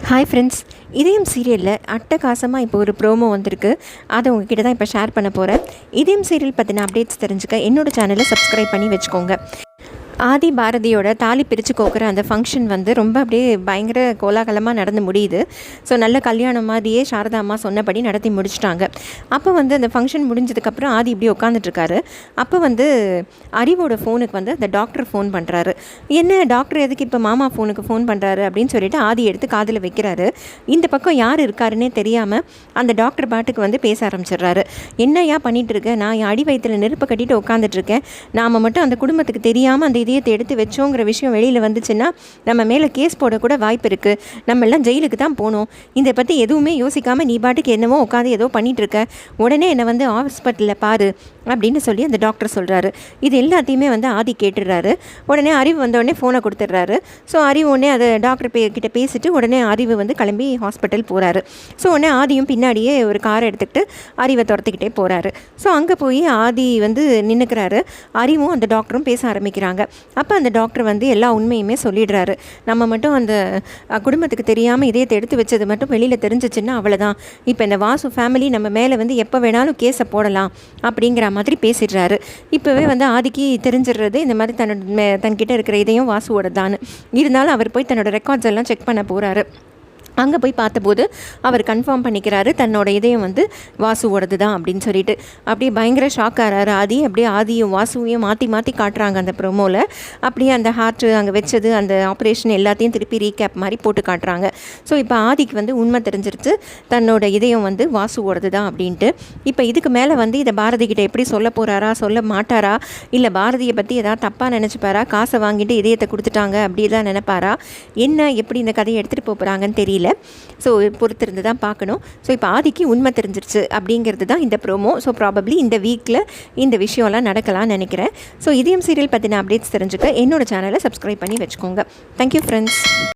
Hi friends, இதயம் சீரியலில் அட்டகாசமாக இப்போ ஒரு ப்ரோமோ வந்திருக்கு. அதை உங்ககிட்ட தான் இப்போ ஷேர் பண்ண போகிறேன். இதயம் சீரியல் பற்றின அப்டேட்ஸ் தெரிஞ்சுக்க என்னோடய சேனலை சப்ஸ்கிரைப் பண்ணி வச்சுக்கோங்க. ஆதி பாரதியோட தாலி பிரித்து கோக்குற அந்த ஃபங்க்ஷன் வந்து ரொம்ப அப்படியே பயங்கர கோலாகலமாக நடந்து முடியுது. ஸோ நல்ல கல்யாணம் மாதிரியே சாரதா அம்மா சொன்னபடி நடத்தி முடிச்சிட்டாங்க. அப்போ வந்து அந்த ஃபங்க்ஷன் முடிஞ்சதுக்கப்புறம் ஆதி இப்படி உட்காந்துட்ருக்காரு. அப்போ வந்து அறிவோட ஃபோனுக்கு வந்து அந்த டாக்டர் ஃபோன் பண்ணுறாரு. என்ன டாக்டர் எதுக்கு இப்போ மாமா ஃபோனுக்கு ஃபோன் பண்ணுறாரு அப்படின்னு சொல்லிட்டு ஆதி எடுத்து காதில் வைக்கிறாரு. இந்த பக்கம் யார் இருக்காருன்னே தெரியாமல் அந்த டாக்டர் பாட்டுக்கு வந்து பேச ஆரம்பிச்சிடுறாரு. என்னையா பண்ணிகிட்ருக்கேன், நான் என் அடி வயிற்றில் நெருப்பு கட்டிட்டு உட்காந்துட்ருக்கேன். நாம் மட்டும் அந்த குடும்பத்துக்கு தெரியாமல் அந்த இதயத்தை எடுத்து வச்சோங்கிற விஷயம் வெளியில் வந்துச்சுன்னா நம்ம மேலே கேஸ் போடக்கூட வாய்ப்பு இருக்குது. நம்ம எல்லாம் ஜெயிலுக்கு தான் போகணும். இதை பற்றி எதுவுமே யோசிக்காமல் நீ பாட்டுக்கு என்னவோ உட்காந்து ஏதோ பண்ணிகிட்ருக்க, உடனே என்னை வந்து ஹாஸ்பிட்டலில் பாரு அப்படின்னு சொல்லி அந்த டாக்டர் சொல்கிறாரு. இது எல்லாத்தையுமே வந்து ஆதி கேட்டுடுறாரு. உடனே அறிவு வந்தோடனே ஃபோனை கொடுத்துட்றாரு. ஸோ அறிவு உடனே அதை டாக்டர் கிட்ட பேசிட்டு உடனே அறிவு வந்து கிளம்பி ஹாஸ்பிட்டல் போகிறாரு. ஸோ உடனே ஆதியும் பின்னாடியே ஒரு காரை எடுத்துக்கிட்டு அறிவை துரத்திக்கிட்டே போகிறாரு. ஸோ அங்கே போய் ஆதி வந்து நின்றுக்கிறாரு. அறிவும் அந்த டாக்டரும் பேச ஆரம்பிக்கிறாங்க. அப்போ அந்த டாக்டர் வந்து எல்லா உண்மையுமே சொல்லிடுறாரு. நம்ம மட்டும் அந்த குடும்பத்துக்கு தெரியாமல் இதயத்தை எடுத்து வச்சது மட்டும் வெளியில் தெரிஞ்சிச்சுன்னா அவ்வளோதான். இப்போ இந்த வாசு ஃபேமிலி நம்ம மேலே வந்து எப்போ வேணாலும் கேஸை போடலாம் அப்படிங்கிற மாதிரி பேசிடுறாரு. இப்போவே வந்து ஆதிக்கு தெரிஞ்சிடுறது இந்த மாதிரி தன்கிட்ட இருக்கிற இதையும் வாசுவோட தான். இருந்தாலும் அவர் போய் தன்னோட ரெக்கார்ட்ஸ் எல்லாம் செக் பண்ண போகிறாரு. அங்கே போய் பார்த்தபோது அவர் கன்ஃபார்ம் பண்ணிக்கிறாரு தன்னோட இதயம் வந்து வாசுவோடது தான் அப்படின்னு சொல்லிட்டு. அப்படியே பயங்கர ஷாக் ஆகிறாரு ஆதி. அப்படியே ஆதியும் வாசுவையும் மாற்றி காட்டுறாங்க அந்த ப்ரோமோவில். அப்படியே அந்த ஹார்ட்டு அங்கே வச்சது, அந்த ஆப்ரேஷன் எல்லாத்தையும் திருப்பி ரீகேப் மாதிரி போட்டு காட்டுறாங்க. ஸோ இப்போ ஆதிக்கு வந்து உண்மை தெரிஞ்சிருச்சு, தன்னோட இதயம் வந்து வாசுவோடது தான் அப்படின்ட்டு. இப்போ இதுக்கு மேலே வந்து இதை பாரதிக்கிட்ட எப்படி சொல்ல போகிறாரா, சொல்ல மாட்டாரா, இல்லை பாரதியை பற்றி ஏதாவது தப்பாக நினச்சிப்பாரா, காசை வாங்கிட்டு இதயத்தை கொடுத்துட்டாங்க அப்படி தான் நினைப்பாரா, என்ன எப்படி இந்த கதையை எடுத்துகிட்டு போகிறாங்கன்னு தெரியல. ஸோ பொறுத்திருந்து தான் பார்க்கணும். ஸோ இப்போ ஆதிக்கு உண்மை தெரிஞ்சிருச்சு அப்படிங்கிறது தான் இந்த ப்ரோமோ. ஸோ ப்ராபப்ளி இந்த வீக்கில் இந்த விஷயம்லாம் நடக்கலாம்னு நினைக்கிறேன். ஸோ இதயம் சீரியல் பற்றின அப்டேட்ஸ் தெரிஞ்சுக்க என்னோடய சேனலை சப்ஸ்கிரைப் பண்ணி வச்சுக்கோங்க. Thank you friends.